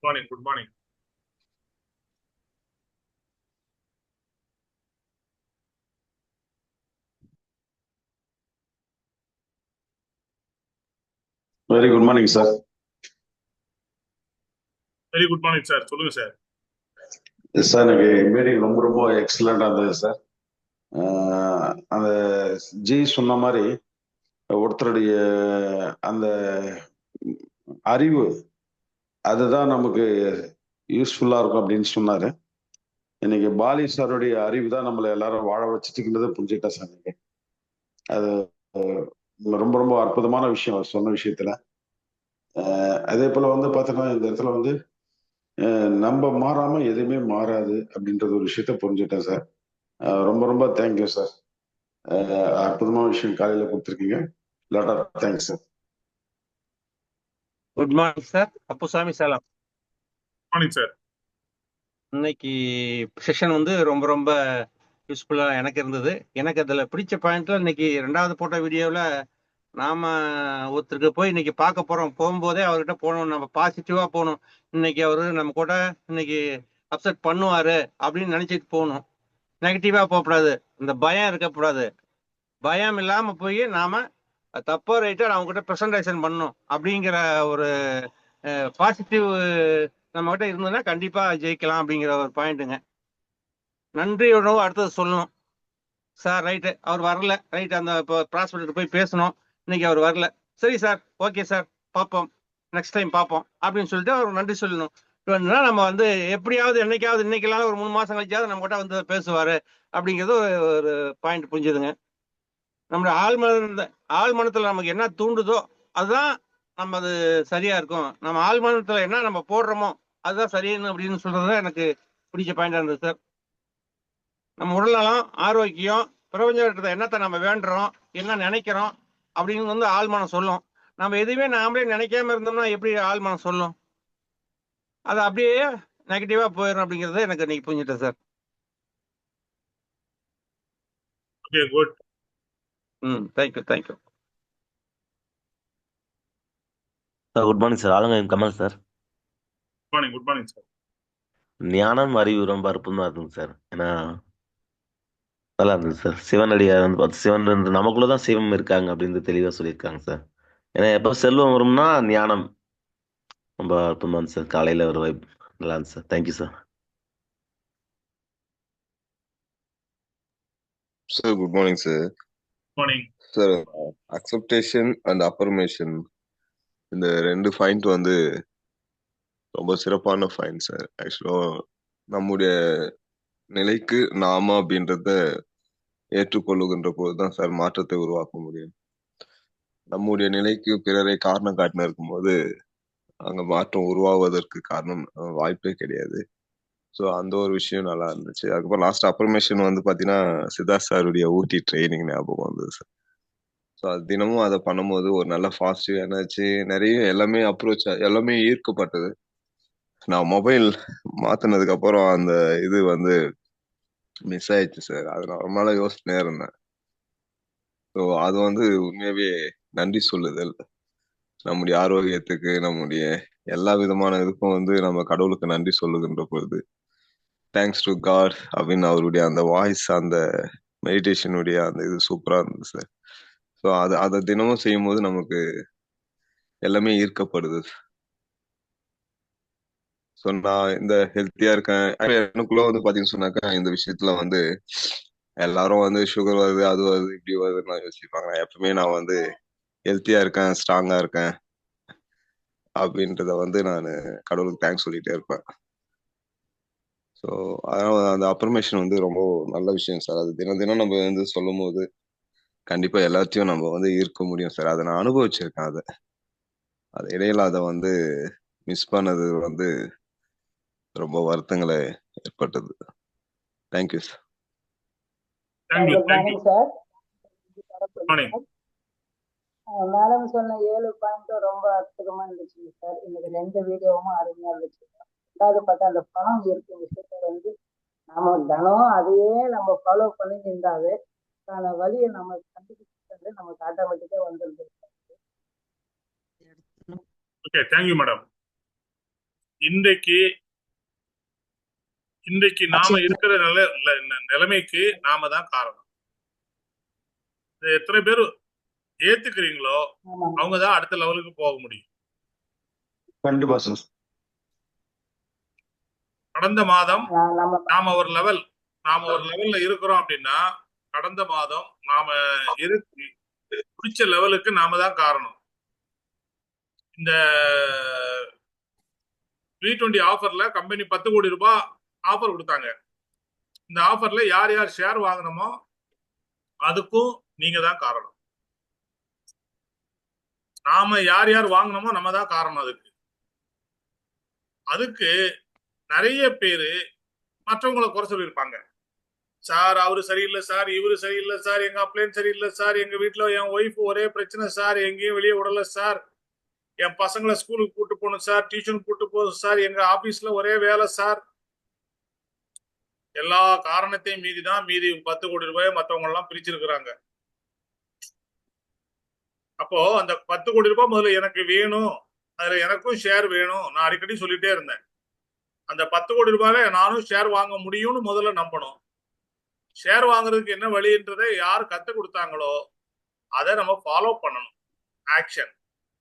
Morning. Good morning. Very good morning sir. Very good morning sir. சொல்லுங்க sir. Sir எனக்கு meeting ரொம்ப ரொம்ப எக்ஸலண்டா இருந்தது சார். அந்த ஜி சொன்ன மாதிரி ஒருத்தருடைய அந்த அறிவு அதுதான் நமக்கு யூஸ்ஃபுல்லா இருக்கும் அப்படின்னு சொன்னாரு. இன்னைக்கு பாலி சாருடைய அறிவு தான் நம்மளை எல்லாரும் வாழ வச்சுட்டு புரிஞ்சுக்கிட்டா சார். நீங்க அது ரொம்ப ரொம்ப அற்புதமான விஷயம் அவர் சொன்ன விஷயத்துல. அதே போல வந்து பார்த்தோன்னா இந்த இடத்துல வந்து நம்ம மாறாம எதுவுமே மாறாது அப்படின்றது ஒரு விஷயத்த புரிஞ்சுட்டேன் சார். ரொம்ப ரொம்ப தேங்க்யூ சார். அற்புதமான விஷயம் காலையில கொடுத்துருக்கீங்க. Lot of thanks sir. Good morning sir. Appusamy Salem. Morning sir. இன்னைக்கு செஷன் வந்து ரொம்ப ரொம்ப யூஸ்ஃபுல்லா எனக்கு இருந்தது. எனக்கு அதுல பிடிச்ச பாயிண்ட்ல இன்னைக்கு 2வது போட்ட வீடியோவில் நாம ஒருத்தருக்கு போய் இன்னைக்கு பார்க்க போறோம். போகும்போதே அவர்கிட்ட போகணும், நம்ம பாசிட்டிவா போகணும். இன்னைக்கு அவரு நம்ம கூட இன்னைக்கு அப்செட் பண்ணுவாரு அப்படின்னு நினைச்சிட்டு போகணும். நெகட்டிவா போகக்கூடாது. இந்த பயம் இருக்கக்கூடாது. பயம் இல்லாம போய் நாம தப்போ ரைட்டோ அவங்க கிட்ட ப்ரெசன்டேஷன் பண்ணணும் அப்படிங்கிற ஒரு பாசிட்டிவ் நம்ம கிட்ட இருந்ததுன்னா கண்டிப்பா ஜெயிக்கலாம் அப்படிங்கிற ஒரு பாயிண்ட்டுங்க. நன்றி உணவு அடுத்தது சொல்லணும் சார். ரைட்டு, அவர் வரல. ரைட், அந்த இப்போ ப்ராஸ்பெக்ட் போய் பேசணும். இன்னைக்கு அவர் வரல. சரி சார், ஓகே சார், பார்ப்போம், நெக்ஸ்ட் டைம் பார்ப்போம் அப்படின்னு சொல்லிட்டு அவர் நன்றி சொல்லணும். நம்ம வந்து எப்படியாவது என்னைக்காவது இன்னைக்கெல்லாம் ஒரு 3 மாசம் கழிச்சாவது நம்ம கிட்ட வந்து பேசுவாரு அப்படிங்கிறது ஒரு பாயிண்ட் புரிஞ்சுதுங்க. நம்மளுடைய ஆழ்மனத்துல நமக்கு என்ன தூண்டுதோ அதுதான் நம்ம அது சரியா இருக்கும். நம்ம ஆழ்மனத்துல என்ன நம்ம போடுறோமோ அதுதான் சரியான அப்படின்னு சொல்றது எனக்கு பிடிச்ச பாயிண்டா இருந்தது சார். நம்ம உடல்நலம், ஆரோக்கியம், பிரபஞ்ச என்னத்தை நம்ம வேண்டுறோம், என்ன நினைக்கிறோம் அப்படின்னு வந்து ஆழ்மனம் சொல்லும். நம்ம எதுவுமே நாமளே நினைக்காம இருந்தோம்னா எப்படி ஆழ்மனம் சொல்லும்? அது அப்படியே நெகட்டிவா போயிடும் அப்படிங்கறது எனக்கு இன்னைக்கு புரிஞ்சுட்டேன் sir. Okay, good. Thank you thank you. Sir good morning sir. ஆளுங்க Kamal sir. Morning. Good morning sir. ஞானம் அறிவு ரொம்ப அற்புதமா இருக்குங்க சார். ஏன்னா நல்லா இருந்தது சார். சிவனடியார் வந்து பார்த்து சிவன் நமக்குள்ளதான் சிவம் இருக்காங்க அப்படின்னு தெளிவா சொல்லியிருக்காங்க சார். ஏன்னா எப்போ செல்வம் வரும்னா ஞானம். ரொம்ப அற்புதமா இருந்துச்சு சார். காலையில ஒரு வைப் நல்லா இருந்துச்சு sir. Thank you sir. Sir, good morning, sir. Morning. Sir, acceptation and affirmation இந்த 2 பாயிண்ட் வந்து ரொம்ப சிறப்பான பாயிண்ட் சார். ஆக்சுவலா நம்முடைய நிலைக்கு நாம அப்படின்றத ஏற்றுக்கொள்ளுகின்ற போதுதான் சார் மாற்றத்தை உருவாக்க முடியும். நம்முடைய நிலைக்கு பிறரை காரணம் காட்டின இருக்கும்போது அங்க மாற்றம் உருவாவதற்கு காரணம் வாய்ப்பே கிடையாது. ஸோ அந்த ஒரு விஷயம் நல்லா இருந்துச்சு. அதுக்கப்புறம் லாஸ்ட் அஃபர்மேஷன் வந்து பாத்தீங்கன்னா சித்தார்த் சாருடைய ஊட்டி ட்ரைனிங் ஞாபகம் வந்தது சார். ஸோ அது தினமும் அதை பண்ணும்போது ஒரு நல்ல பாசிட்டிவ் எனர்ஜி நிறைய எல்லாமே அப்ரோச் எல்லாமே ஈர்க்கப்பட்டது. நான் மொபைல் மாத்தினதுக்கு அப்புறம் அந்த இது வந்து மிஸ் ஆயிடுச்சு சார். அது நான் ரொம்ப நாளா யோசிச்சுட்டே இருந்தேன். ஸோ அது வந்து உண்மையாவே நன்றி சொல்லுதல். நம்முடைய ஆரோக்கியத்துக்கு, நம்முடைய எல்லா விதமான இதுக்கும் வந்து நம்ம கடவுளுக்கு நன்றி சொல்லுகின்ற பொழுது தேங்க்ஸ் டு காட் அப்படின்னு அவருடைய அந்த வாய்ஸ், அந்த மெடிடேஷனுடைய அந்த இது சூப்பரா இருந்தது சார். ஸோ அதை தினமும் செய்யும்போது நமக்கு எல்லாமே ஈர்க்கப்படுது. ஸோ நான் இந்த ஹெல்த்தியா இருக்கேன். எனக்குள்ள வந்து பாத்தீங்கன்னு சொன்னாக்கா இந்த விஷயத்துல வந்து எல்லாரும் வந்து சுகர் வருது, அது வருது, இப்படி வருதுன்னு யோசிப்பாங்க. எப்பவுமே நான் வந்து ஹெல்த்தியா இருக்கேன், ஸ்ட்ராங்கா இருக்கேன் அப்படின்றத வந்து நான் கடவுளுக்கு தேங்க்ஸ் சொல்லிட்டே இருப்பேன். ஸோ அதனால அந்த அப்ரமேஷன் வந்து ரொம்ப நல்ல விஷயம் சார். அது தினம் தினம் நம்ம வந்து சொல்லும் போது கண்டிப்பா எல்லாத்தையும் நம்ம வந்து ஈர்க்க முடியும் சார். அதை நான் அனுபவிச்சிருக்கேன். அது இடையில அதை வந்து மிஸ் பண்ணது வந்து ரொம்ப வருத்தங்களை ஏற்பட்டது. Thank you sir. Thank you. Good thank you. Morning sir. Morning. Madam சொன்ன 7 பாயிண்ட்டும் ரொம்ப அற்புதமா இருந்துச்சுங்க சார். இன்னைக்கு 2 வீடியோவும் அருமையா இருந்துச்சு. 2வது பார்த்தா அந்த பணம் இருக்கும் விஷயத்த வந்து நம்ம தினம் அதையே நம்ம ஃபாலோ பண்ணி இருந்தாவே அதுக்கான வழியை நம்ம கண்டுபிடிச்சது நமக்கு ஆட்டோமேட்டிக்கா வந்துருது. Okay, thank you madam. இன்றைக்கு இன்றைக்கு நாம இருக்கிற நிலைமைக்கு நாம தான் காரணம். இதை எத்தனை பேர் ஏத்துக்கிறீங்களோ ஆமாங்க அவங்கதான் அடுத்த லெவலுக்கு போக முடியும். கண்டிப்பா சார். கடந்த மாதம் நம்ம நாம ஒரு லெவல்ல இருக்கிறோம் அப்படின்னா கடந்த மாதம் நாம பிடிச்ச லெவலுக்கு நாம தான் காரணம். இந்த V20 ஆஃபர்ல கம்பெனி 10 கோடி ரூபாய் ஆஃபர் கொடுத்தாங்க. இந்த ஆஃபர்ல யார் யார் ஷேர் வாங்கணுமோ அதுக்கும் நீங்க தான் காரணம். நாம யார் யார் வாங்கணுமோ நம்ம தான் காரணம். அதுக்கு நிறைய பேரு மற்றவங்களை குறை சொல்லியிருப்பாங்க. சார் அவரு சரியில்லை சார், இவரு சரியில்லை சார், எங்க அப்ளைன் சரியில்லை சார், எங்க வீட்டுல என் ஒய்ஃப் ஒரே பிரச்சனை சார், எங்கேயும் வெளியே விடல சார், என் பசங்களை ஸ்கூலுக்கு கூட்டு போகணும் சார், டியூஷன் கூட்டு போகணும் சார், எங்க ஆபீஸ்ல ஒரே வேலை சார். எல்லா காரணத்தையும் மீதி 10 கோடி ரூபாய் மற்றவங்க எல்லாம் பிரிச்சிருக்கிறாங்க. அப்போ அந்த 10 கோடி ரூபாய் முதல்ல எனக்கு வேணும், அதுல எனக்கும் ஷேர் வேணும். நான் அடிக்கடி சொல்லிட்டே இருந்தேன். அந்த 10 கோடி ரூபாயில நானும் ஷேர் வாங்க முடியும்னு முதல்ல நம்பணும். ஷேர் வாங்குறதுக்கு என்ன வழின்றதை யார் கத்து கொடுத்தாங்களோ அதை நம்ம ஃபாலோ பண்ணணும். ஆக்ஷன்.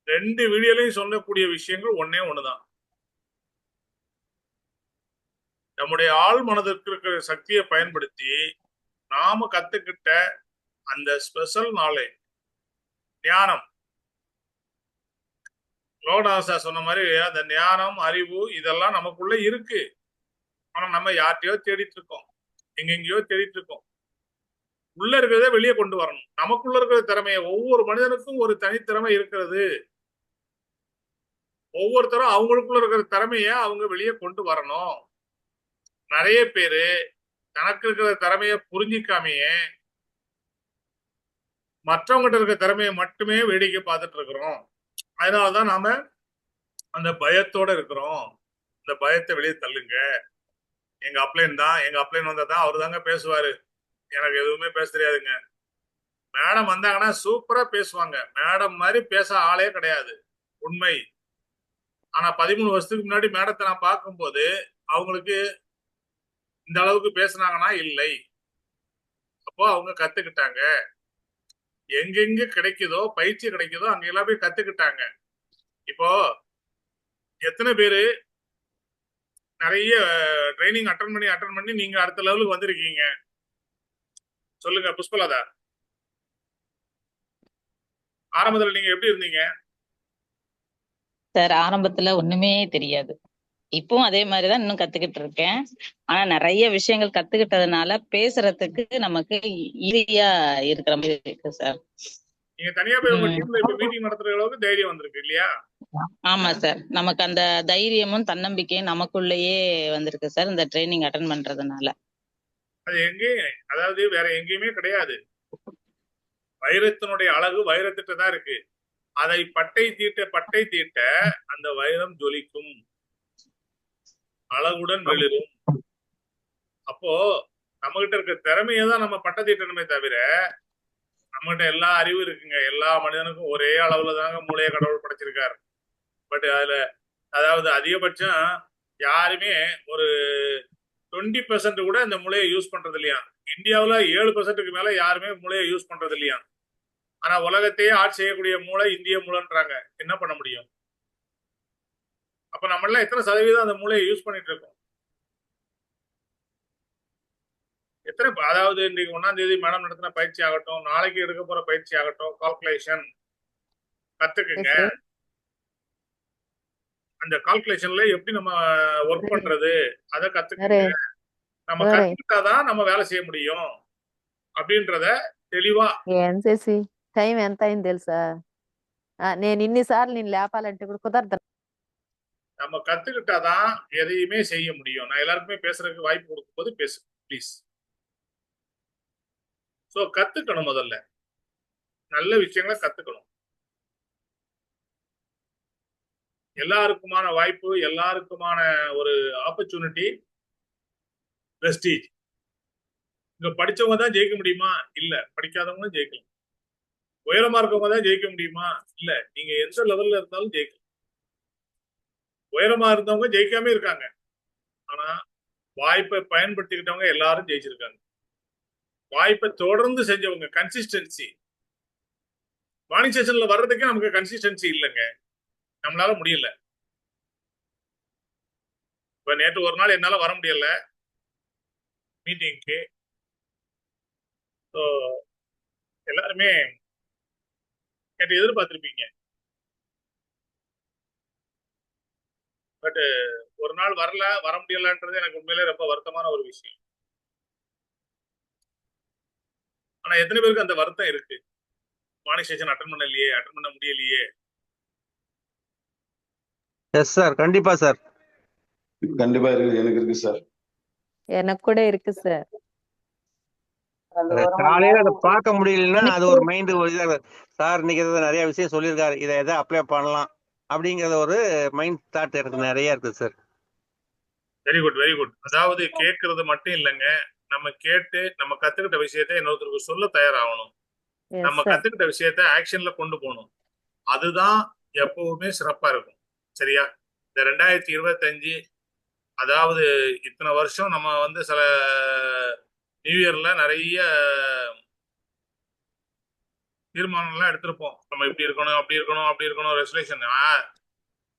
2 வீடியோலையும் சொல்லக்கூடிய விஷயங்கள் ஒன்னே ஒண்ணுதான். நம்முடைய ஆள் மனதிற்கு இருக்கிற சக்தியை பயன்படுத்தி நாம கத்துக்கிட்ட அந்த ஸ்பெஷல் நாலேஜ், ஞானம், லோடாசா சொன்ன மாதிரி அந்த ஞானம், அறிவு இதெல்லாம் நமக்குள்ள இருக்கு. ஆனா நம்ம யார்கிட்டயோ தேடிட்டு இருக்கோம், எங்கெங்கயோ தேடிட்டு இருக்கோம். உள்ள இருக்கிறத வெளியே கொண்டு வரணும். நமக்குள்ள இருக்கிற திறமையை, ஒவ்வொரு மனிதனுக்கும் ஒரு தனித்திறமை இருக்கிறது. ஒவ்வொருத்தரும் அவங்களுக்குள்ள இருக்கிற திறமைய அவங்க வெளியே கொண்டு வரணும். நிறைய பேரு தனக்கு இருக்கிற திறமைய புரிஞ்சிக்காமையே மற்றவங்கிட்ட இருக்கிற திறமையை மட்டுமே வேடிக்கை பார்த்துட்டு இருக்கிறோம். அதனாலதான் நாம அந்த பயத்தோட இருக்கிறோம். இந்த பயத்தை வெளியே தள்ளுங்க. எங்க அப்ளைன் வந்தா தான் அவரு தாங்க பேசுவாரு, எனக்கு எதுவுமே பேச தெரியாதுங்க. மேடம் வந்தாங்கன்னா சூப்பரா பேசுவாங்க. மேடம் மாதிரி பேச ஆளே கிடையாது, உண்மை. ஆனா 13 வருஷத்துக்கு முன்னாடி மேடத்தை நான் பார்க்கும்போது அவங்களுக்கு இந்த அளவுக்கு பேசினாங்கன்னா இல்லை. அப்போ அவங்க கத்துக்கிட்டாங்க. எங்கெங்க கிடைக்குதோ பயிற்சி கிடைக்குதோ அங்க எல்லாம் போய் கத்துக்கிட்டாங்க. இப்போ எத்தனை பேரு நிறைய ட்ரைனிங் அட்டன் பண்ணி நீங்க அடுத்த லெவலுக்கு வந்திருக்கீங்க சொல்லுங்க. புஷ்பலதா, ஆரம்பத்துல நீங்க எப்படி இருந்தீங்க? சார் ஆரம்பத்துல ஒண்ணுமே தெரியாது. இப்பவும் அதே மாதிரிதான் இன்னும் கத்துக்கிட்டு இருக்கேன். ஆனா நிறைய விஷயங்கள் கத்துக்கிட்டதுனால பேசுறதுக்கு நமக்கு ஈஸியா இருக்கிற மாதிரி இருக்கு சார். நீங்க தனியா போய் உங்க டீம்ல இப்ப மீட்டிங் நடத்துற அளவுக்கு தைரியம் வந்திருக்கு இல்லையா? ஆமா சார், நமக்கு அந்த தைரியமும் தன்னம்பிக்கையும் நமக்குள்ளேயே வந்திருக்கு சார் இந்த ட்ரைனிங் அட்டன் பண்றதுனால. அது எங்கேயும், அதாவது வேற எங்கேயுமே கிடையாது. வைரத்தினுடைய அழகு வைரத்திட்ட தான் இருக்கு. அதை பட்டை தீட்ட அந்த வைரம் ஜொலிக்கும், அழகுடன் வெளிரும். அப்போ நம்ம கிட்ட இருக்க திறமையை தான் நம்ம பட்டை தீட்டணுமே தவிர, நம்மகிட்ட எல்லா அறிவு இருக்குங்க. எல்லா மனிதனுக்கும் ஒரே அளவுல தாங்க மூளையை கடவுள் படைச்சிருக்காரு. பட் அதுல அதாவது அதிகபட்சம் யாருமே ஒரு 20% கூட இந்த மூளையை யூஸ் பண்றது இல்லையா. இந்தியாவுல 7%க்கு மேல யாருமே மூளையை யூஸ் பண்றது இல்லையா. ஆனா உலகத்தையே ஆட்சி செய்யக்கூடிய மூளை இந்திய மூளைன்றாங்க. என்ன பண்ண முடியும்? அப்ப நம்ம எல்லாம் எத்தனை சதவீதம் அந்த மூளையை யூஸ் பண்ணிட்டு இருக்கோம்? எத்தனை? அதாவது இன்னைக்கு 1ஆம் தேதி மேடம் நடத்தின பயிற்சி ஆகட்டும், நாளைக்கு எடுக்க போற பயிற்சி ஆகட்டும், கால்குலேஷன் கத்துக்குங்க. அந்த கால்குலேஷன்ல எப்படி நம்ம ஒர்க் பண்றது அதை கத்துக்குங்க. நம்ம கத்துக்கிட்டாதான் நம்ம வேலை செய்ய முடியும் அப்படின்றத தெளிవా. ఎన్సీసీ టైం ఎంత అయింది తెలుసా? నేను ఇన్నిసార్లు నేను లేపాలంటే కూడా కుదరదు. நம்ம கத்துக்கிட்டாதான் எதையுமே செய்ய முடியும். நான் எல்லாருக்குமே பேசுறதுக்கு வாய்ப்பு கொடுக்கும்போது பேசு ப்ளீஸ். சோ கத்துக்கணும். முதல்ல நல்ல விஷயங்களை கத்துக்கணும். எல்லாருக்குமான வாய்ப்பு, எல்லாருக்குமான ஒரு ஆப்பர்ச்சுனிட்டி, பிரஸ்டீஜ். இங்க படிச்சவங்க தான் ஜெயிக்க முடியுமா? இல்ல. படிக்காதவங்களும் ஜெயிக்கலாம். உயரமா இருக்கவங்க தான் ஜெயிக்க முடியுமா? இல்ல. நீங்க எந்த லெவல்ல இருந்தாலும் ஜெயிக்கலாம். உயரமா இருந்தவங்க ஜெயிக்காம இருக்காங்க. ஆனா வாய்ப்பை பயன்படுத்திக்கிட்டவங்க எல்லாரும் ஜெயிச்சிருக்காங்க. வாய்ப்பை தொடர்ந்து செஞ்சவங்க கன்சிஸ்டன்சி. மார்னிங் செஷன்ல வர்றதுக்கே நமக்கு கன்சிஸ்டன்சி இல்லைங்க. நம்மளால முடியல. இப்ப நேற்று ஒரு நாள் என்னால வர முடியல மீட்டிங்க்கு. எல்லாருமே நேற்று எதிர்பார்த்திருப்பீங்க. பட் ஒரு நாள் வர முடியலன்றது எனக்கு உண்மையிலே ரொம்ப வருத்தமான ஒரு விஷயம். ஆனா எத்தனை பேருக்கு அந்த வருத்தம் இருக்கு? மார்னிங் செஷன் அட்டன் பண்ண முடியலையே. எஸ் சார், கண்டிப்பா சார். கண்டிப்பா இருக்கு, எனக்கு இருக்கு சார். எனக்கு கூட இருக்கு சார். அந்த ஒரு மணி காலையில அதை நேரம் பார்க்க முடியலன்னா அது எனக்கு ஒரு மைண்ட் சார் இன்னைக்கு நிறைய விஷயம் சொல்லியிருக்காரு, இதை எதை அப்ளை பண்ணலாம் அப்படிங்கறது ஒரு மைண்ட் தாட் எனக்கு நிறைய இருக்கு sir. Very good very good. அதாவது கேட்கறது மட்டும் இல்லைங்க, நம்ம கேட்டு நம்ம கத்துக்கிட்ட விஷயத்தை இன்னொருத்தருக்கு சொல்ல தயாராகணும். எஸ் நம்ம சார். கத்துக்கிட்ட விஷயத்த ஆக்ஷன்ல கொண்டு போகணும். அதுதான் எப்பவுமே சிறப்பா இருக்கும். சரியா? இந்த 2025 அதாவது இத்தனை வருஷம் நம்ம வந்து சில நியூ இயர்ல நிறைய தீர்மானம்லாம் எடுத்திருப்போம். நம்ம இப்படி இருக்கணும் அப்படி இருக்கணும் அப்படி இருக்கணும் ரெசல்யூஷன்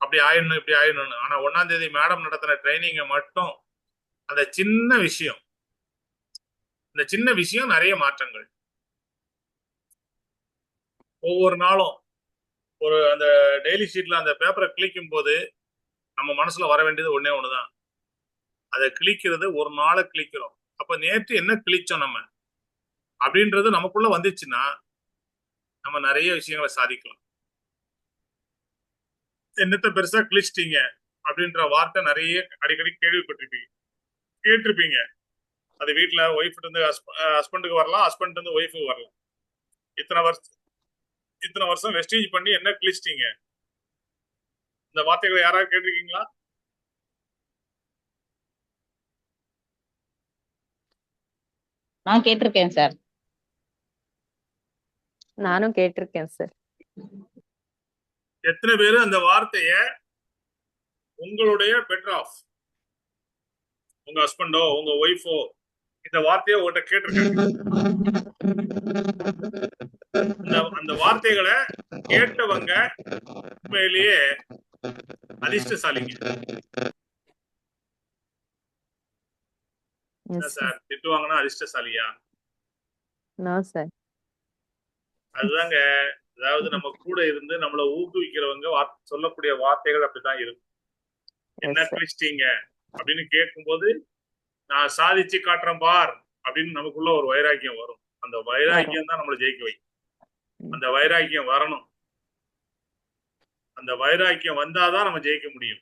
அப்படி ஆயிடணும் இப்படி ஆயிடணும்னு. ஆனா 1ஆம் தேதி மேடம் நடத்தின ட்ரைனிங்கை மட்டும் அந்த சின்ன விஷயம், இந்த சின்ன விஷயம் நிறைய மாற்றங்கள். ஒவ்வொரு நாளும் ஒரு அந்த டெய்லி ஷீட்ல அந்த பேப்பரை கிளிக்கும் போது நம்ம மனசுல வர வேண்டியது ஒண்ணே ஒண்ணுதான். அதை கிளிக்கிறது ஒரு நாளை கிளிக்கிறோம். அப்ப நேற்று என்ன கிளிச்சோம் நம்ம அப்படின்றது நமக்குள்ள வந்துச்சுன்னா நம்ம நிறைய விஷயங்களை சாதிக்கலாம். என்னத்த பெருசா கிழிச்சிட்டீங்க அப்படின்ற வார்த்தை நிறைய அடிக்கடி கேட்டிருப்பீங்க. அது வீட்டுல ஒய்ஃப் இருந்து ஹஸ்பண்டுக்கு வரலாம், ஹஸ்பண்ட் இருந்து ஒய்ஃபுக்கு வரலாம். இத்தனை வருஷம் வெஸ்டேஜ் பண்ணி என்ன கிழிச்சிட்டீங்க? இந்த வார்த்தைகளை யாராவது கேட்டிருக்கீங்களா? நான் கேட்டிருக்கேன் சார். நானும் கேட்டிருக்கேன் சார். எத்தனை பேரு அந்த வார்த்தைய உங்களுடைய பெட்டர் ஆஃப், உங்க ஹஸ்பண்டோ உங்க ஒய்ஃபோ இந்த வார்த்தையை உங்கள்கிட்ட கேட்டிருக்காங்க? அந்த வார்த்தைகளை கேட்டவங்க உண்மையிலேயே அதிர்ஷ்டசாலிங்க. என்ன சார் திட்டுவாங்கன்னா அதிர்ஷ்டசாலியா? No sir. அதுதாங்க. அதாவது நம்ம கூட இருந்து நம்மளை ஊக்குவிக்கிறவங்க சொல்லக்கூடிய வார்த்தைகள் அப்படித்தான் இருக்கும். என்ன கிழிச்சிட்டீங்க அப்படின்னு கேட்கும்போது நான் சாதிச்சு காட்டுறேன் பார் அப்படின்னு நமக்குள்ள ஒரு வைராக்கியம் வரும். அந்த வைராக்கியம் தான் நம்மளை ஜெயிக்க வைக்கும். அந்த வைராக்கியம் வரணும். அந்த வைராக்கியம் வந்தாதான் நம்ம ஜெயிக்க முடியும்.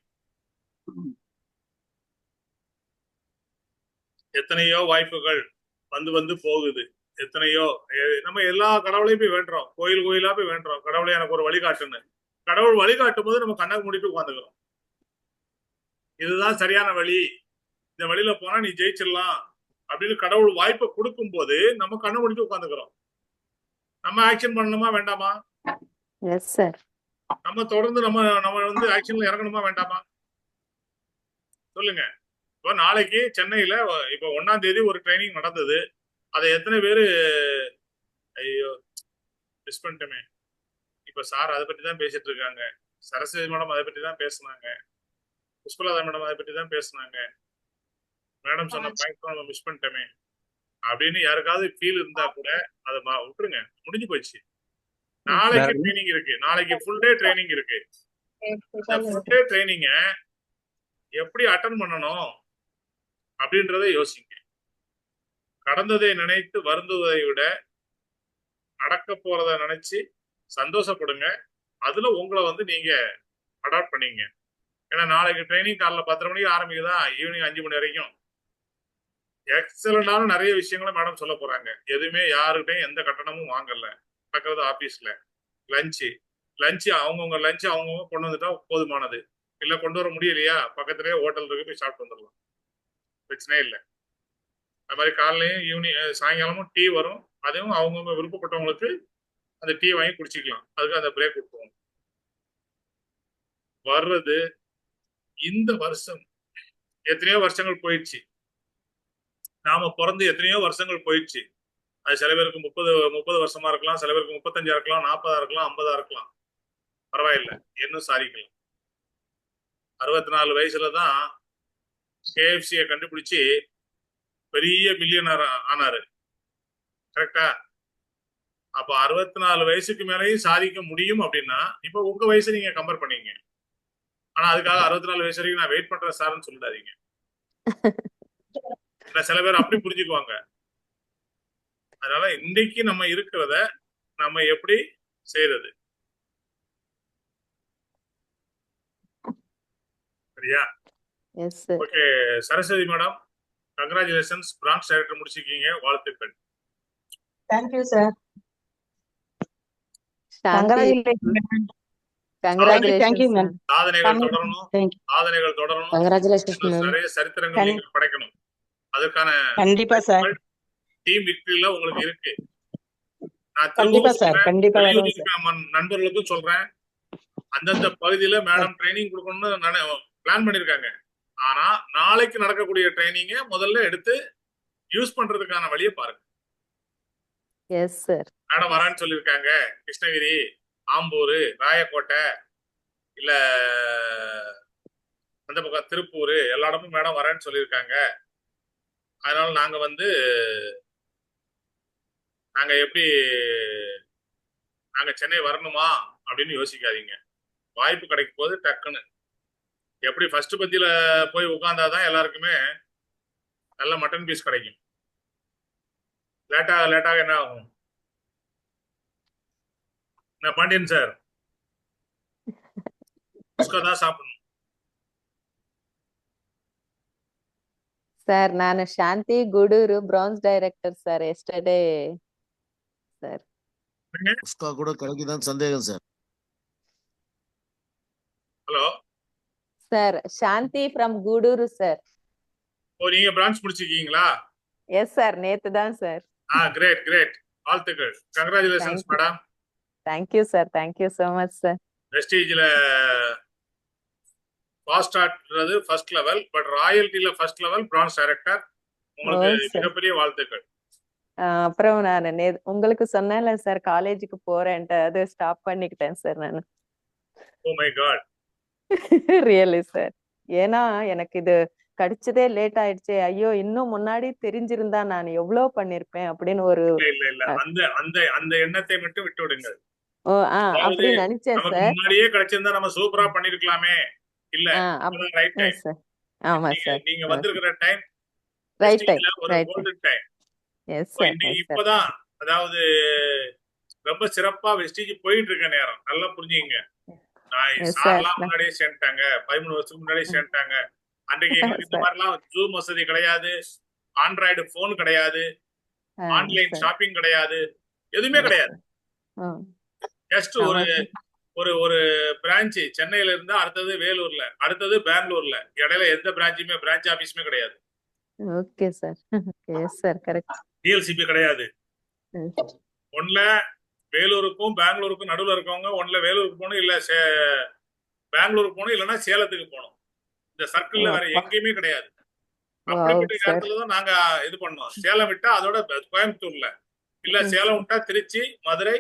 எத்தனையோ வாய்ப்புகள் வந்து போகுது. எத்தனையோ நம்ம எல்லா கடவுளையும் போய் வேண்டுறோம், கோயிலா போய் வேண்டுறோம், கடவுளை எனக்கு ஒரு வழிகாட்டுன்னு. கடவுள் வழிகாட்டும் போது நம்ம கண்ணை மூடிட்டு உட்காந்துக்கிறோம். இதுதான் சரியான வழி, இந்த வழியில போனா நீ ஜெயிச்சிடலாம் அப்படின்னு கடவுள் வாய்ப்பை கொடுக்கும் போது நம்ம கண்ணை மூடிட்டு உட்காந்துக்கிறோம். நம்ம ஆக்ஷன் பண்ணணுமா வேண்டாமா? Yes sir. நம்ம தொடர்ந்து நம்ம வந்து ஆக்ஷன்ல இறங்கணுமா வேண்டாமா? சொல்லுங்க. இப்போ நாளைக்கு சென்னையில இப்போ 1ஆம் தேதி ஒரு ட்ரைனிங் நடந்தது. அதை எத்தனை பேரு ஐயோ மிஸ் பண்ணிட்டோமே. இப்ப சார் அதை பற்றி தான் பேசிட்டு இருக்காங்க, சரஸ்வதி மேடம் அதை பற்றி தான் பேசினாங்க, புஷ்பலதா மேடம் அதை பற்றி தான் பேசினாங்க. மேடம் சொன்ன பாயிண்ட் நம்ம மிஸ் பண்ணிட்டோமே அப்படின்னு யாருக்காவது ஃபீல் இருந்தா கூட அதை விட்டுருங்க, முடிஞ்சு போயிடுச்சு. நாளைக்கு ட்ரைனிங் இருக்கு, நாளைக்கு ஃபுல் டே ட்ரைனிங் இருக்கு. ஃபுல் டே ட்ரைனிங்க எப்படி அட்டன் பண்ணணும் அப்படின்றத யோசிங்க. கடந்ததை நினைத்து வருந்துவதை விட நடக்க போறத நினைச்சு சந்தோஷப்படுங்க. அதுல உங்களை வந்து நீங்க அடாப்ட் பண்ணீங்க. ஏன்னா நாளைக்கு ட்ரைனிங் காலைல 10:30 மணிக்கு ஆரம்பிக்குதா, ஈவினிங் 5 மணி வரைக்கும் எக்ஸலண்டான நிறைய விஷயங்களும் மேடம் சொல்ல போறாங்க. எதுவுமே யாருக்கிட்டையும் எந்த கட்டணமும் வாங்கல. நடக்கிறது ஆபீஸ்ல லஞ்சு அவங்கவுங்க லஞ்சு அவங்கவுங்க கொண்டு வந்துட்டா போதுமானது. இல்ல கொண்டு வர முடியலையா, பக்கத்துலயே ஹோட்டல் இருக்கு, போய் சாப்பிட்டு வந்துடலாம், பிரச்சனையே இல்லை. அது மாதிரி காலையிலையும் ஈவினிங் சாயங்காலமும் டீ வரும், அதையும் அவங்கவுங்க விருப்பப்பட்டவங்களுக்கு அந்த டீ வாங்கி குடிச்சிக்கலாம். அதுக்கு அந்த பிரேக் விட்டுருவோம். வர்றது இந்த வருஷம் எத்தனையோ வருஷங்கள் போயிடுச்சு, நாம பிறந்து எத்தனையோ வருஷங்கள் போயிடுச்சு. அது சில பேருக்கு 30 வருஷமா இருக்கலாம், சில பேருக்கு 35 இருக்கலாம், 40 இருக்கலாம், 50 இருக்கலாம், பரவாயில்ல, இன்னும் சாதிக்கலாம். 64 வயசுல தான் கேஎஃப்சியை கண்டுபிடிச்சு பெரிய மில்லியனர் ஆனாரு. கரெக்டா? அப்ப 64 வயசுக்கு மேலேயும் சாதிக்க முடியும் அப்படின்னா இப்ப உங்க வயசு நீங்க கம்பேர் பண்ணீங்க. ஆனா அதுக்காக 64 வயசு வரைக்கும் நான் வெயிட் பண்றேன் சார்ன்னு சொல்லிடாதீங்க. சில பேர் அப்படி புரிஞ்சுக்குவாங்க. அதனால இன்னைக்கு நம்ம இருக்கிறத நம்ம எப்படி செய்யறது? சரியா? Yes sir. Okay Saraswati madam, congratulations, branch director முடிச்சிருக்கீங்க, வாழ்த்துக்கள். Thank you sir. Shanti Thank you, ma'am. Congratulation. சாதனைகள் தொடரணும், Thank you. சாதனைகள் தொடரணும், Congratulations, இன்னும் ma'am. நிறைய சரித்திரங்கள் நீங்கள் படைக்கணும். அதற்கான கண்டிப்பா சார். டீம் விக்டரியில உங்களுக்கு இருக்கு. நான் கண்டிப்பா திரும்பவும் சார். சொல்றேன், கண்டிப்பா வெளியூர் வரும் சார். இருக்கிற நண்பர்களுக்கும் சொல்றேன், அந்தந்த பகுதியில மேடம் ட்ரைனிங் கொடுக்கணும்னு பிளான் பண்ணிருக்காங்க. ஆனா நாளைக்கு நடக்கக்கூடிய ட்ரைனிங்க முதல்ல எடுத்து யூஸ் பண்றதுக்கான வழியை பாருங்க. Yes sir. மேடம் வரான்னு சொல்லியிருக்காங்க, கிருஷ்ணகிரி, ஆம்பூர், ராயக்கோட்டை, இல்ல அந்த பக்கம் திருப்பூர், எல்லா இடமும் மேடம் வரேன்னு சொல்லியிருக்காங்க. அதனால நாங்க எப்படி நாங்க சென்னை வரணுமா அப்படின்னு யோசிக்காதீங்க. வாய்ப்பு கிடைக்கும் போது டக்குன்னு எப்படி ஃபர்ஸ்ட் பந்தியில போய் உட்கார்ந்தாதான் எல்லாருக்குமே நல்ல மட்டன் பீஸ் கிடைக்கும். லேட்டாக என்ன ஆகும்? என்ன பாண்டியன் சார், தான் சாப்பிடணும். சார் ನಾನು Shanti Gudur branch director sir yesterday sir. उसका கூட கிடைக்குதான்னு சந்தேகம் சார். Hello sir Shanti from Gudur sir. ஓ நீங்க பிரான்ச் முடிச்சிருக்கீங்களா? எஸ் சார், நேத்து தான் சார். கிரேட் கிரேட், வாழ்த்துக்கள், congratulations madam. Thank you sir, thank you so much sir. வெஸ்டேஜ்ல ஃபாஸ்ட் ஸ்டார்ட்ன்றது ஃபர்ஸ்ட் லெவல், பட் ராயல்டில ஃபர்ஸ்ட் லெவல் பிரான்ச் டைரக்டர். உங்களுக்கு மிகப்பெரிய வாழ்த்துக்கள். அப்புறம் நான் உங்களுக்கு சொன்னேன்ல சார் காலேஜுக்கு போறேன்ட்டு, அது ஸ்டாப் பண்ணிக்கிட்டேன் சார் நான். Oh my god. Really sir. ஏன்னா எனக்கு இது கிடைச்சதே லேட் ஆயிடுச்சு. ஐயோ இன்னும் முன்னாடி தெரிஞ்சிருந்தா நான் எவ்வளவு பண்ணிருப்பேன் அப்படின்னு ஒரு இல்ல அந்த அந்த அந்த எண்ணத்தை மட்டும் விட்டு விடுங்க. அப்படி நினைச்சேன் நமக்கு சார். முன்னாடியே கிடைச்சிருந்தா நம்ம சூப்பரா பண்ணிருக்கலாமே. இல்ல ரைட் டைம் சார். ஆமா சார், நீங்க வந்திருக்கிற டைம் ரைட் டைம், ஒரு right golden time. Yes sir. இப்பதான் அதாவது ரொம்ப சிறப்பா வெஸ்டேஜ் போயிட்டு இருக்க நேரம், நல்லா புரிஞ்சுங்க. சார்லாம் முன்னாடியே சேர்ந்துட்டாங்க, 13 வருஷத்துக்கு முன்னாடியே சேர்ந்துட்டாங்க. அன்றைக்கு எங்களுக்கு இந்த மாதிரிலாம் ஜூம் வசதி கிடையாது, ஆண்ட்ராய்டு போன் கிடையாது, ஆன்லைன் ஷாப்பிங் கிடையாது, எதுவுமே கிடையாது. ஜஸ்ட் ஒரு ஒரு பிரான்ச் சென்னையில இருந்தா அடுத்தது வேலூர்ல, அடுத்தது பெங்களூர்ல, இடையில எந்த பிரான்ச் ஆபீஸுமே கிடையாது. Okay sir. Yes sir, correct. DLCP கிடையாது. ஒன்ல வேலூருக்கும் பெங்களூருக்கும் நடுவில் இருக்கவங்க ஒன்ல வேலூருக்கு போகணும், இல்ல பெங்களூருக்கு போகணும், இல்லைன்னா சேலத்துக்கு போகணும். இந்த சர்க்கிள்ல வேற எங்கேயுமே கிடையாது. அப்படிப்பட்ட இடத்துலதான் நாங்க இது பண்ணோம். சேலம் விட்டா அதோட கோயம்புத்தூர்ல, இல்ல சேலம் விட்டா திருச்சி, மதுரை,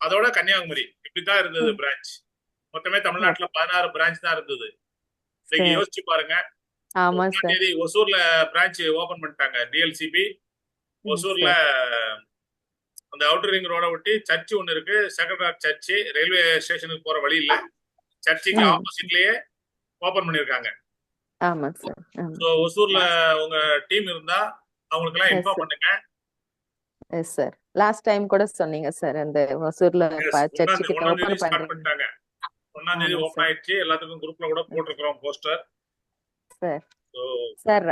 அதோட கன்னியாகுமரி, இப்படிதான் இருந்தது பிரான்ச். மொத்தமே தமிழ்நாட்டுல 16 பிரான்ச் தான் இருந்தது. இன்னைக்கு யோசிச்சு பாருங்க. ஒசூர்ல பிரான்ச் ஓபன் பண்ணிட்டாங்க டிஎல்சிபி. ஒசூர்ல அந்த அவுட்டர் ரிங் ரோட ஒட்டி சர்ச் ஒண்ணு இருக்கு, செக்ரட்டரி சர்ச், ரயில்வே ஸ்டேஷனுக்கு போற வழி இல்ல, சர்ச்சுக்கு ஆப்போசிட்லயே ஓபன் பண்ணிருக்காங்க. ஆமா சார். சோ ஒசூர்ல உங்க டீம் இருந்தா அவங்களுக்கு எல்லாம் இன்ஃபார்ம் பண்ணுங்க. எஸ் சார், லாஸ்ட் டைம் கூட சொன்னீங்க சார், அந்த ஒசூர்ல சர்ச்சுக்கு ஓபன் பண்ணிட்டாங்க. 1ஆம் தேதி ஓபன் ஆயிடுச்சு. எல்லாத்துக்கும் குரூப்ல கூட போட்டுருக்கோம் poster. Sir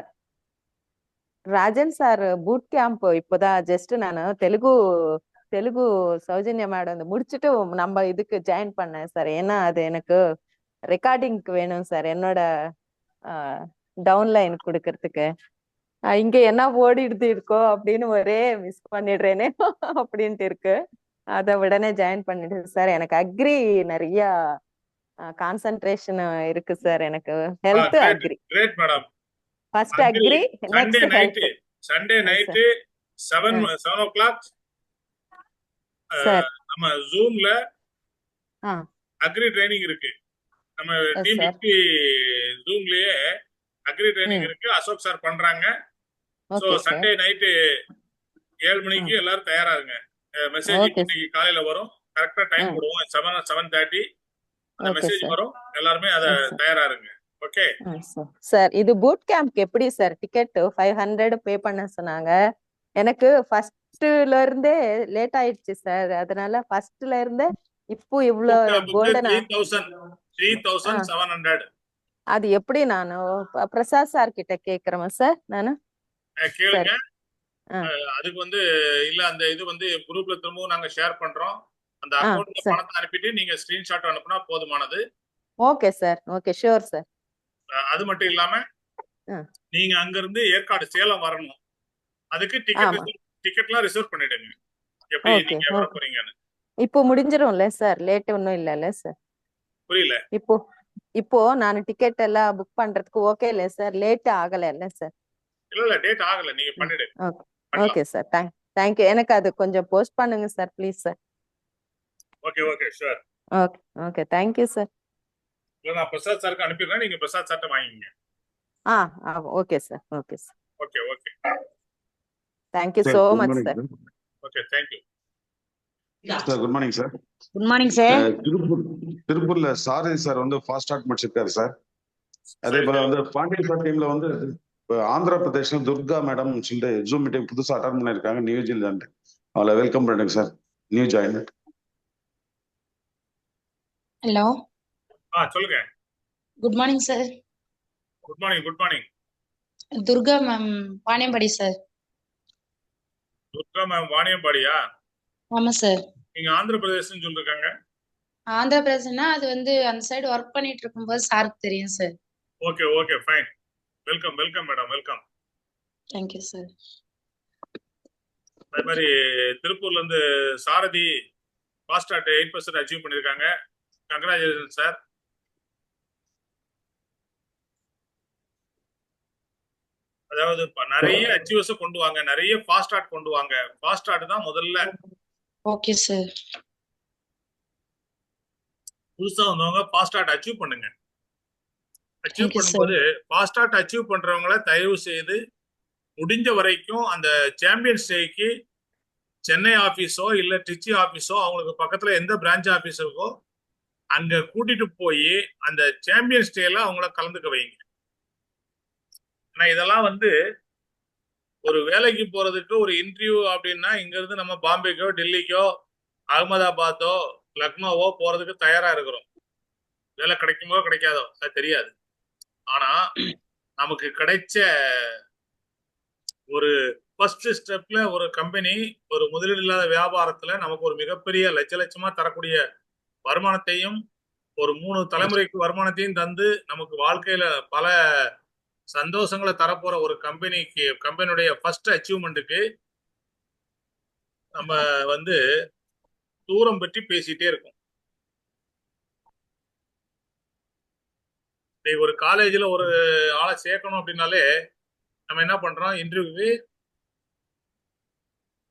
Rajan sir boot camp இப்போதான் ஜஸ்ட் நான் தெலுங்கு சௌஜன்யா மேடம் முடிச்சுட்டு நம்ம இதுக்கு ஜாயின் பண்ணேன் சார். ஏன்னா அது எனக்கு ரெக்கார்டிங்க்கு வேணும் சார், என்னோட டவுன்லைன் கொடுக்கறதுக்கு. இங்க என்ன ஓடிடுது இருக்கோ அப்படின்னு ஒரே மிஸ் பண்ணிடுறேனே அப்படின்ட்டு இருக்கு. அதை உடனே ஜாயின் பண்ணிட்டு சார். எனக்கு அக்ரி நிறைய கான்சென்ட்ரேஷன் இருக்கு சார் எனக்கு. Health great agri. Great madam. First agri, Sunday next health. Night 7 o'clock sir. நம்ம ஜூம்ல ஆ அக்ரி ட்ரைனிங் இருக்கு. நம்ம டீம் சார். ஜூம்லயே அக்ரி ட்ரைனிங் இருக்கு. அசோக் சார் பண்றாங்க. So okay sir. Sunday night 7 மணிக்கு எல்லாரும் தயாரா இருங்க. மெசேஜ் ஓகே இன்னைக்கு காலையில வரும். கரெக்டா டைம் போடுவோம். 7:30 அந்த ஓகே மெசேஜ் சார். வரும். எல்லாருமே அத தயாரா இருங்க. ஓகே சார், இது பூட் கேம்ப்க்கு எப்படி சார் டிக்கெட் 500 பே பண்ண சொன்னாங்க. எனக்கு ஃபர்ஸ்ட்ல இருந்தே லேட் ஆயிடுச்சு சார். அதனால ஃபர்ஸ்ட்ல இருந்தே இப்போ இவ்ளோ கோல்டனா 3,700 அது எப்படி நானு பிரசாத் சார் கிட்ட கேக்குறேன் சார் நானு. கேளுங்க. ஆ. அதுக்கு இல்ல அந்த இது குரூப்ல திரும்பவும் நாங்க ஷேர் பண்றோம். அந்த ஆ, அக்கவுண்ட்ல சார். பணத்தை அனுப்பிட்டு நீங்க ஸ்கிரீன்ஷாட் அனுப்புனா போதுமானது. Okay sir. Okay, sure sir. அது மட்டும் இல்லாம ஆ. நீங்க அங்க இருந்து ஏற்காடு சேலம் வரணும். அதுக்கு ஆமா. டிக்கெட்லாம் ரிசர்வ் பண்ணிடுங்க. எப்படி ஓகே, நீங்க வர ஓகே. போறீங்கன்னு. இப்போ முடிஞ்சிரும்ல சார்? லேட் ஒன்றும் இல்லைல்ல சார்? புரியல. இப்போ நான் டிக்கெட் எல்லாம் புக் பண்றதுக்கு ஓகே இல்ல சார்? லேட் ஆகல இல்ல சார்? இல்ல டேட் ஆகல. நீங்க பண்ணிடு. Okay, okay sir. தேங்க்யூ. எனக்கு அது கொஞ்சம் போஸ்ட் பண்ணுங்க sir, please sir. Okay sure. Okay, okay. Thank you sir. இல்ல நான் பிரசாத் சாருக்கு அனுப்பிடுறேன். நீங்க பிரசாத் சார்ட்ட வாங்கிங்க. Okay sir. Okay sir. Okay thank you sir so good much morning sir. Sir. Okay thank you. Sir good morning sir. Good morning sir. திருப்பூர்ல சாரதி sir fast start முடிச்சிருக்காரு sir. அதே போல பாண்டியன் சார் டீம்ல இப்ப ஆந்திர பிரதேஷ்ல துர்கா மேடம் சொல்லிட்டு ஜூம் மீட்டிங் புதுசா அட்டன் பண்ணிருக்காங்க. New Zealand. அவளை வெல்கம் பண்ணுங்க சார். New join. ஹலோ, சொல்லுங்க. Good morning sir. Good morning. Durga ma'am, Vaniyambadi sir. Durga ma'am வாணியம்பாடியா? ஆமா சார். நீங்க ஆந்திர பிரதேசம் சொல்லிருக்காங்க. ஆந்திர பிரதேசனா அது அந்த சைடு ஒர்க் பண்ணிட்டு இருக்கும்போது சாருக்கு தெரியும் sir. Okay fine. Welcome madam. Welcome. Thank you sir. அதே மாதிரி திருப்பூர்ல இருந்து சாரதி ஃபாஸ்ட் ஸ்டார்ட் 8% அச்சீவ் பண்ணிருக்காங்க. Congratulation sir. அதாவது நிறைய அச்சீவர்ஸ் கொண்டு வாங்க. நிறைய ஃபாஸ்ட் ஸ்டார்ட் கொண்டு வாங்க. ஃபாஸ்ட் ஸ்டார்ட் தான் முதல்ல. Okay sir. புதுசா வந்தவங்க ஃபாஸ்ட் ஸ்டார்ட் அச்சீவ் பண்ணுங்க. அச்சீவ் பண்ணும்போது ஃபாஸ்ட் ஸ்டார்ட் அச்சீவ் பண்றவங்கள தயவு செய்து முடிஞ்ச வரைக்கும் அந்த சாம்பியன்ஸ் டேக்கு சென்னை ஆபீஸோ இல்ல திருச்சி ஆபீஸோ அவங்களுக்கு பக்கத்துல எந்த பிரான்ச் ஆபீஸ் இருக்கோ அங்க கூட்டிட்டு போய் அந்த சாம்பியன்ஸ் டேல அவங்கள கலந்துக்க வைங்க. ஆனா இதெல்லாம் ஒரு வேலைக்கு போறதுக்கு ஒரு இன்டர்வியூ அப்படின்னா இங்க இருந்து நம்ம பாம்பேக்கோ டெல்லிக்கோ அகமதாபாத்தோ லக்னோவோ போறதுக்கு தயாரா இருக்கிறோம். வேலை கிடைக்குமோ கிடைக்காதோ அது தெரியாது. ஆனா நமக்கு கிடைச்ச ஒரு ஃபர்ஸ்ட் ஸ்டெப்ல ஒரு கம்பெனி ஒரு முதலீடு இல்லாத வியாபாரத்துல நமக்கு ஒரு மிகப்பெரிய லட்சமா தரக்கூடிய வருமானத்தையும் ஒரு 3 தலைமுறைக்கு வருமானத்தையும் தந்து நமக்கு வாழ்க்கையில பல சந்தோஷங்களை தரப்போற ஒரு கம்பெனியுடைய ஃபர்ஸ்ட் அச்சீவ்மெண்ட்டுக்கு நம்ம தூரம் பற்றி பேசிட்டே இருக்கோம். ஒரு காலேஜ்ல ஒரு ஆளை சேர்க்கணும் அப்படின்னாலே நம்ம என்ன பண்றோம்? இன்டர்வியூக்கு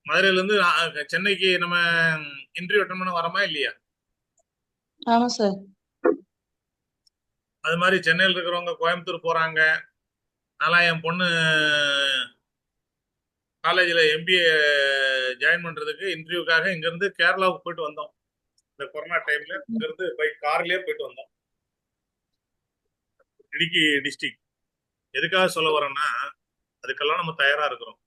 மதுரையில இருந்து சென்னைக்கு நம்ம இன்டர்வியூ அட்டெண்ட் பண்ண வரமா இல்லையா? ஆமா சார். அது மாதிரி சென்னையில் இருக்கிறவங்க கோயம்புத்தூர் போறாங்க. நான் என் பொண்ணு காலேஜில் MBA ஜாயின் பண்றதுக்கு இன்டர்வியூக்காக இங்க இருந்து கேரளாவுக்கு போயிட்டு வந்தோம். இந்த கொரோனா டைம்ல இங்க இருந்து கார்லயே போயிட்டு வந்தோம். இடுக்கி டிஸ்ட்ரிக்ட். எதுக்காக சொல்ல வரேன்னா அதுக்கெல்லாம் நம்ம தயாரா இருக்கிறோம்.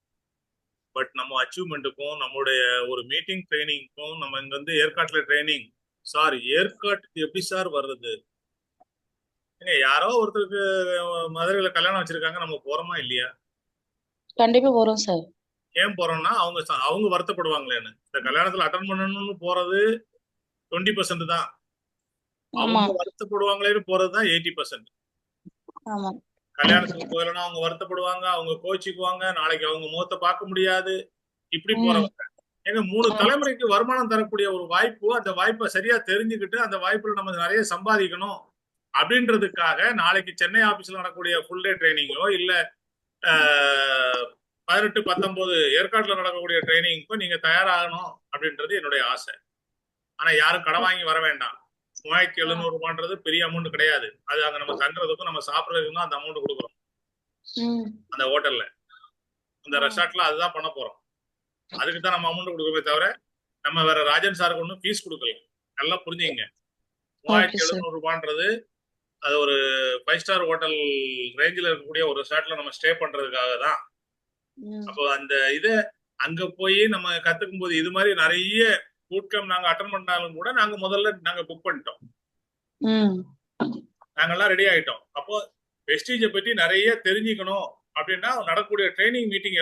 பட் நம்ம அச்சீவ்மெண்ட்டுக்கும் நம்மளுடைய ஒரு மீட்டிங் ட்ரைனிங்க்கும் நம்ம இங்க ஏற்காட்டுல ட்ரைனிங் ஏற்காட்டுக்கு எப்படி சார் வர்றது? யாரோ ஒருத்தருக்கு மதுரையில கல்யாணம் வச்சிருக்காங்க, நம்ம போறோமா இல்லையா? கண்டிப்பா போறோம் சார். ஏன் போறோம்னா அவங்க வருத்தப்படுவாங்களேன்னு. இந்த கல்யாணத்துல அட்டன் பண்ணணும்னு போறது 20% தான். அவங்க வருத்தப்படுவாங்களேன்னு போறதுதான் 80%. கல்யாணத்துக்கு போகலன்னா அவங்க வருத்தப்படுவாங்க, அவங்க கோச்சிக்குவாங்க, நாளைக்கு அவங்க முகத்தை பார்க்க முடியாது. இப்படி போறவங்க எங்க 3 தலைமுறைக்கு வருமானம் தரக்கூடிய ஒரு வாய்ப்பு. அந்த வாய்ப்பை சரியா தெரிஞ்சுக்கிட்டு அந்த வாய்ப்புல நம்ம நிறைய சம்பாதிக்கணும் அப்படின்றதுக்காக நாளைக்கு சென்னை ஆபீஸ்ல நடக்கக்கூடிய ஃபுல் டே ட்ரைனிங்கோ இல்ல 18, 19 ஏற்காட்டுல நடக்கக்கூடிய ட்ரைனிங்க்கும் நீங்க தயாராகணும் அப்படின்றது என்னுடைய ஆசை. ஆனா யாரும் கடன் வாங்கி வர வேண்டாம். 3700 ரூபான்றது பெரிய அமௌண்ட் கிடையாது. அது அங்க நம்ம தங்குறதுக்கும் நம்ம சாப்பிடறதுக்கும் தான் அந்த அமௌண்ட் கொடுக்குறோம். அந்த ஹோட்டல்ல அந்த ரெசார்ட்ல அதுதான் பண்ண போறோம். அதுக்கு தான் நம்ம அமௌண்ட் கொடுக்கவே தவிர நம்ம வேற ராஜன் சாருக்கு ஒன்றும் ஃபீஸ் கொடுக்கல. நல்லா புரிஞ்சுங்க. 3700 ரூபான்றது அது ஒரு 5 ஸ்டார் ஹோட்டல் ரேஞ்சில் இருக்கக்கூடிய ஒரு ரெசார்ட்ல நம்ம ஸ்டே பண்றதுக்காக தான். அப்போ அந்த இதை அங்க போய் நம்ம கத்துக்கும் போது இது மாதிரி நிறைய கூட்டம் நாங்க அட்டன் பண்ணாலும் கூட நாங்க முதல்ல நாங்க புக் பண்ணிட்டோம். நாங்கெல்லாம் ரெடி ஆயிட்டோம். அப்போ வெஸ்டீஜை பற்றி நிறைய தெரிஞ்சுக்கணும் அப்படின்னா நடக்கக்கூடிய ட்ரைனிங் மீட்டிங்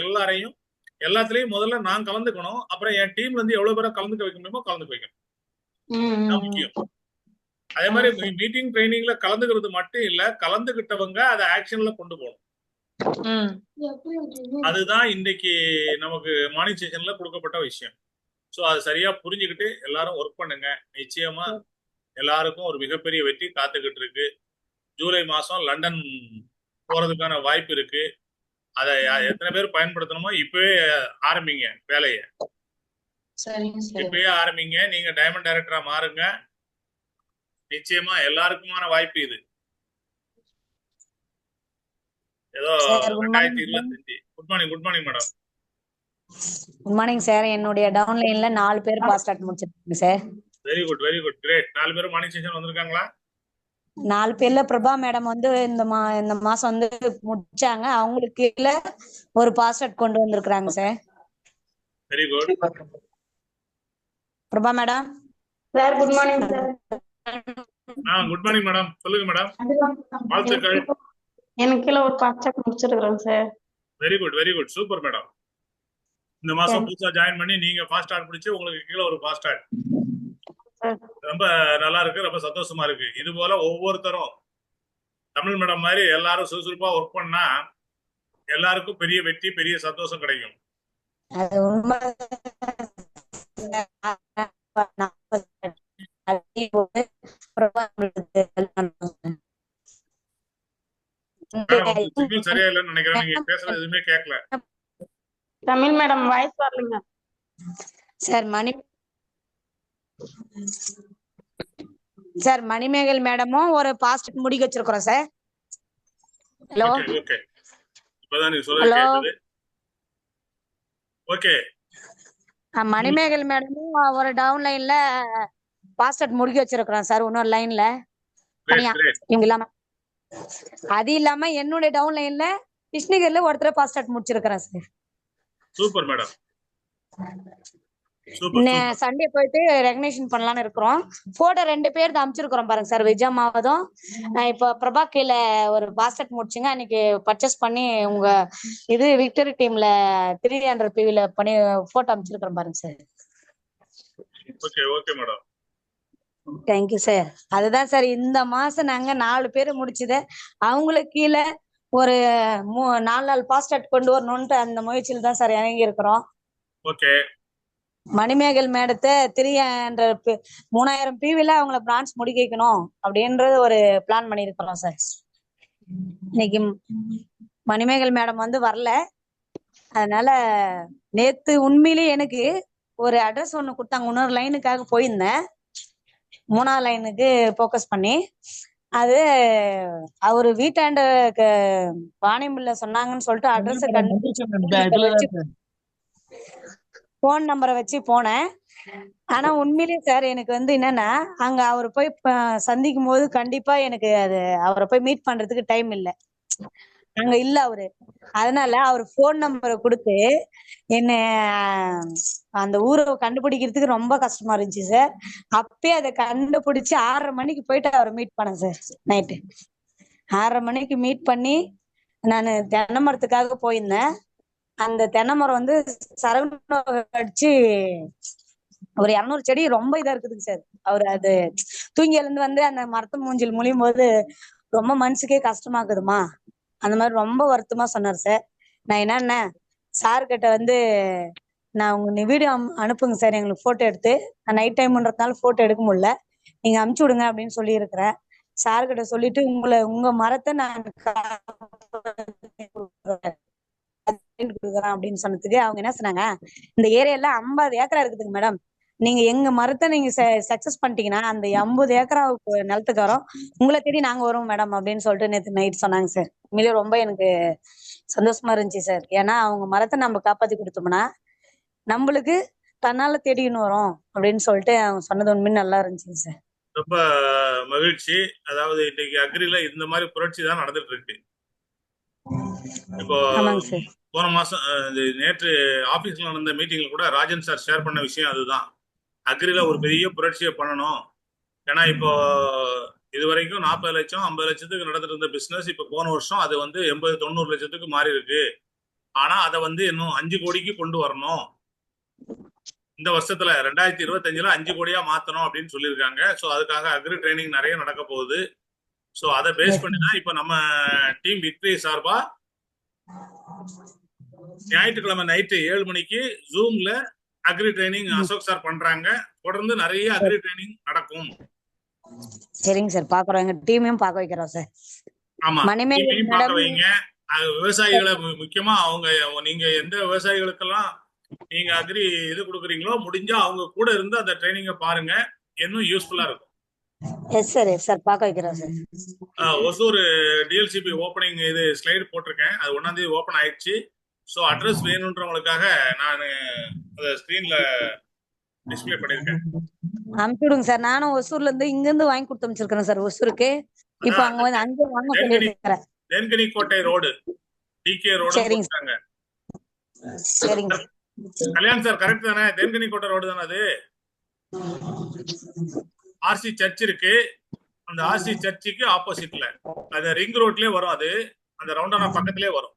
எல்லாத்துலயும் முதல்ல நான் கலந்துக்கணும். அப்புறம் என் டீம்ல இருந்து எவ்வளவு பேரை கலந்துக்க வைக்க முடியுமோ கலந்துக்க வைக்கணும். முக்கியம். அதே மாதிரி மீட்டிங் ட்ரைனிங்ல கலந்துக்கிறது மட்டும் இல்ல, கலந்துகிட்டவங்க அதை ஆக்ஷன்ல கொண்டு போகணும். அதுதான் இன்னைக்கு நமக்கு மார்னிங் செஷன்ல கொடுக்கப்பட்ட விஷயம். ஸோ அது சரியா புரிஞ்சுக்கிட்டு எல்லாரும் ஒர்க் பண்ணுங்க. நிச்சயமா எல்லாருக்கும் ஒரு மிகப்பெரிய வெற்றி காத்துக்கிட்டு இருக்கு. ஜூலை மாசம் லண்டன் போறதுக்கான வாய்ப்பு இருக்கு. அதை எத்தனை பேர் பயன்படுத்தணுமோ இப்பவே ஆரம்பிங்க வேலைய. இப்பவே ஆரம்பிங்க. நீங்க டைமண்ட் டைரக்டரா மாறுங்க. நிச்சயமா எல்லாருக்குமான வாய்ப்பு இது. ஏதோ 2025. Good morning madam. Good morning sir. என்னுடைய டவுன்லைன்ல 4 பேர் பாஸ் ஸ்டார்ட் முடிச்சிருக்காங்க சார். Very good great. 4 பேர் மார்னிங் செஷன் வந்திருக்காங்களா? 4 பேர்ல பிரபா மேடம் வந்து இந்த மாசம் வந்து முடிச்சாங்க. அவங்களுக்கு கீழ ஒரு பாஸ் ஸ்டார்ட் கொண்டு வந்திருக்காங்க sir. Very good. Prabha madam. Sir good morning sir. Good morning madam. சொல்லுங்க மேடம். வாழ்த்துக்கள். எனக்கு கீழ ஒரு பாஸ் ஸ்டார்ட் முடிச்சிருக்கேன் sir. Very good super madam. இந்த மாசம் புதுசா ஜாயின் பண்ணி நீங்க ஃபாஸ்ட் ஸ்டார்ட் பிடிச்சு உங்களுக்கு கீழே ஒரு ஃபாஸ்ட் ஸ்டார்ட். ரொம்ப நல்லா இருக்கு. ரொம்ப சந்தோஷமா இருக்கு. இது போல ஒவ்வொருத்தரும் தமிழ் மேடம் மாதிரி எல்லாரும் சுறுசுறுப்பா ஒர்க் பண்ணா எல்லாருக்கும் பெரிய வெற்றி, பெரிய சந்தோஷம் கிடைக்கும். சிக்னல் சரியா இல்லைன்னு நினைக்கிறேன். நீங்க பேசுறது எதுவுமே கேட்கல. தமிழ் மேடம் வாய்ஸ் வரலங்க சார். மணிமேகல் மேடமும் ஒரு பாஸ்ட் முடிக்க வச்சிருக்கிறோம் சார். ஹலோ. ஓகே. இப்பதான் நீங்க சொல்றது கேக்குது. ஓகே. மணிமேகல் மேடமும் ஒரு டவுன் லைன்ல பாஸ்ட் முடிக்க வச்சிருக்கிறோம் சார். இன்னொரு லைன்ல இவங்க இல்லாம. அது இல்லாம என்னுடைய டவுன் லைன்ல கிருஷ்ணகிரில ஒருத்தர் பாஸ்ட் ஸ்டார்ட் முடிச்சிருக்கிறேன் சார். Super madam. சண்டே போயிட்டு ரெகக்னேஷன் பண்ணலாம்னு இருக்கிறோம். போட்டோ 2 பேர் தான் அனுப்பிச்சிருக்கிறோம் பாருங்க சார். விஜயமாவதும் இப்ப பிரபா கீழ ஒரு பாஸ்ட் முடிச்சுங்க. அன்னைக்கு பர்ச்சேஸ் பண்ணி உங்க இது விக்டரி டீம்ல 300 PVல பண்ணி போட்டோ அனுப்பிச்சிருக்கிறோம் பாருங்க sir. Okay madam. Thank you sir. அதுதான் சார் இந்த மாசம் நாங்க 4 பேர் முடிச்சது. அவங்களுக்கு கீழே ஒரு 4 பாஸ் ஸ்டார்ட் கொண்டு வரணும்ட்டு அந்த முயற்சியில் தான் சார் இறங்கி இருக்கிறோம். ஓகே. மணிமேகல் மேடத்தை 3000 PVல அவங்கள பிரான்ச் முடிக்க வைக்கணும் அப்படின்றது ஒரு பிளான் பண்ணிருக்கிறோம் சார். இன்னைக்கு மணிமேகல் மேடம் வந்து வரல. அதனால நேத்து உண்மையிலேயே எனக்கு ஒரு அட்ரஸ் ஒண்ணு கொடுத்தாங்க. இன்னொரு லைனுக்காக போயிருந்தேன். 3ஆவது லைனுக்கு போக்கஸ் பண்ணி அது அவரு வீட்டாண்ட வாணியம்புல சொன்னாங்கன்னு சொல்லிட்டு அட்ரஸ் கண்டுபிடிச்சு போன் நம்பரை வச்சு போனேன். ஆனா உண்மையிலேயே சார் எனக்கு வந்து என்னன்னா அங்க அவரை போய் சந்திக்கும் போது கண்டிப்பா எனக்கு அது அவரை போய் மீட் பண்றதுக்கு டைம் இல்லை. அங்க இல்ல அவரு. அதனால அவர் போன் நம்பரை கொடுத்து என்ன அந்த ஊரை கண்டுபிடிக்கிறதுக்கு ரொம்ப கஷ்டமா இருந்துச்சு சார். அப்பயே அதை கண்டுபிடிச்சு 6:30 மணிக்கு போயிட்டு அவரை மீட் பண்ணேன் சார். நைட்டு 6:30 மணிக்கு மீட் பண்ணி நான் தென்னை மரத்துக்காக போயிருந்தேன். அந்த தென்னை மரம் வந்து சரவண அடிச்சு ஒரு 200 செடி ரொம்ப இதா இருக்குதுங்க சார். அவரு அது தூங்கி எழுந்து வந்து அந்த மரத்து மூஞ்சில் முழியும் போது ரொம்ப மனசுக்கே கஷ்டமாக்குதுமா, அந்த மாதிரி ரொம்ப வருத்தமா சொன்னார் சார். நான் என்னன்னா சார் கிட்ட வந்து நான் உங்க வீடியோ அனுப்புங்க சார், எங்களுக்கு போட்டோ எடுத்து. நான் நைட் டைம்ன்றதுனால போட்டோ எடுக்க முடியல, நீங்க அனுப்பிச்சு விடுங்க அப்படின்னு சொல்லி இருக்கிறேன். சார் கிட்ட சொல்லிட்டு உங்க மரத்தை நான் கொடுக்குறேன் அப்படின்னு சொன்னதுக்கு அவங்க என்ன சொன்னாங்க, இந்த ஏரியால 50 ஏக்கரா இருக்குதுங்க மேடம், நீங்க எங்க மரத்தை நீங்க சக்சஸ் பண்ணிட்டீங்கன்னா அந்த 50 ஏக்கரா நிலத்துக்கு வரோம், உங்களை தேடி நாங்க வரோம் மேடம் அப்படின்னு சொல்லிட்டு நேற்று நைட் சொன்னாங்க சார். உண்மையிலேயே ரொம்ப எனக்கு சந்தோஷமா இருந்துச்சு சார். ஏன்னா அவங்க மரத்தை நம்ம காப்பாத்தி கொடுத்தோம்னா நம்மளுக்கு தன்னால தேடின்னு வரும் அப்படின்னு சொல்லிட்டு அவங்க சொன்னது உண்மையும் நல்லா இருந்துச்சுங்க சார். ரொம்ப மகிழ்ச்சி. அதாவது இன்னைக்கு அக்ரில இந்த மாதிரி புரட்சி தான் நடந்துட்டு இருக்கு. இப்போ போன மாசம் நேற்று ஆபீஸ்ல நடந்த மீட்டிங்ல கூட ராஜன் சார் ஷேர் பண்ண விஷயம் அதுதான். அக்ரில ஒரு பெரிய புரட்சியை பண்ணணும். ஏன்னா இப்போ இது வரைக்கும் 40 லட்சம் 50 லட்சத்துக்கு நடந்துட்டு இருந்த பிசினஸ் இப்ப போன வருஷம் அது வந்து 80-90 லட்சத்துக்கு மாறி இருக்கு. ஆனா அதை வந்து இன்னும் 5 கோடிக்கு கொண்டு வரணும். இந்த வருஷத்துல 2025ல 5 கோடியா மாத்தணும் அப்படின்னு சொல்லியிருக்காங்க. ஸோ அதுக்காக அக்ரி ட்ரைனிங் நிறைய நடக்க போகுது. ஸோ அதை பேஸ் பண்ணி தான் இப்ப நம்ம டீம் விக்டரி சார்பா ஞாயிற்றுக்கிழமை நைட்டு 7 மணிக்கு ஜூம்ல அக்ரி ட்ரைனிங் அசோக் சார் பண்றாங்க. தொடர்ந்து நிறைய அக்ரி ட்ரைனிங் நடக்கும். சரிங்க சார், பாக்குறோம். எங்க டீமையும் பார்க்க வைக்கிறோம் சார். ஆமா, மணிமேகலை பார்க்க வைங்க. விவசாயிகளை முக்கியமா நீங்க எந்த விவசாயிகளுக்கெல்லாம் நீங்க அக்ரி இது கொடுக்குறீங்களோ முடிஞ்சா அவங்க கூட இருந்து அந்த ட்ரைனிங்கை பாருங்க, இன்னும் யூஸ்ஃபுல்லா இருக்கும். எஸ் சார், எஸ் சார், பார்க்க வைக்கிறோம் சார். ஒசூர் டிஎல்சிபி ஓப்பனிங் இது ஸ்லைடு போட்டிருக்கேன், அது 1ஆம் தேதி ஓப்பன் ஆயிடுச்சு. ஸோ அட்ரஸ் வேணுன்றவங்களுக்காக நான் அந்த ஸ்கிரீன்ல டிஸ்பிளே பண்ணிருக்கேன். அனுப்பி விடுங்க சார். நானும் ஒசூர்ல இருந்து இங்க இருந்து வாங்கி கொடுத்து அமைச்சிருக்கேன் சார் ஒசூருக்கு. இப்போ அங்க வந்து அங்கே வாங்க சொல்லிருக்கேன். தேன்கனி கோட்டை ரோடு டிகே ரோடு போட்டாங்க. சரிங்க கல்யாண் சார், கரெக்ட் தானே? தேன்கனி கோட்டை ரோடு தானே அது? ஆர்சி சர்ச் இருக்கு, அந்த ஆர்சி சர்ச்சுக்கு ஆப்போசிட்ல அது ரிங் ரோட்லயே வரும். அது அந்த ரவுண்டானா பக்கத்திலே வரும்.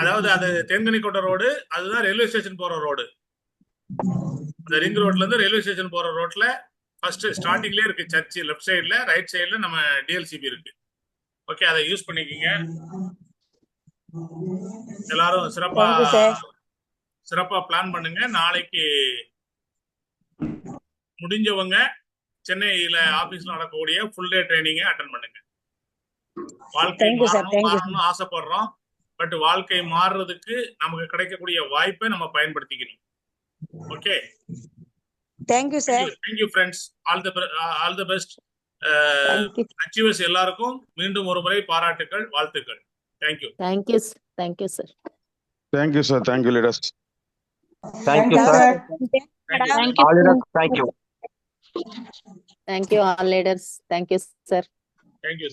அதாவது அது தேன்கனி கோட்டை ரோடு, அதுதான் ரயில்வே ஸ்டேஷன் போற ரோடு. அந்த ரிங் ரோட்ல இருந்து ரயில்வே ஸ்டேஷன் போற ரோட்ல ஃபர்ஸ்ட் ஸ்டார்டிங்லயே இருக்கு சர்ச். லெஃப்ட் சைடுல ரைட் சைடுல நம்ம டிஎல்சிபி இருக்கு. ஓகே, அதை யூஸ் பண்ணிக்கீங்க. எல்லாரும் சிறப்பா பிளான் பண்ணுங்க. நாளைக்கு முடிஞ்சவங்க சென்னையில ஆபீஸ்ல நடக்கக்கூடிய ஃபுல் டே ட்ரைனிங்கை அட்டென்ட் பண்ணுங்க. வாழ்க்கை மாறணும்னு ஆசைப்படுறோம், பட் வாழ்க்கை மாறுறதுக்கு நமக்கு கிடைக்கக்கூடிய வாய்ப்பை நம்ம பயன்படுத்திக்கணும். Okay, thank you sir. Thank you friends. All the best. Achievers எல்லாருக்கும் மீண்டும் ஒரு முறை பாராட்டுகள், வாழ்த்துக்கள். Thank you. Thank you, thank you sir. Thank you sir. Thank you leaders. Thank you sir. All leaders, thank you. Thank you all leaders. Thank you sir. Thank you.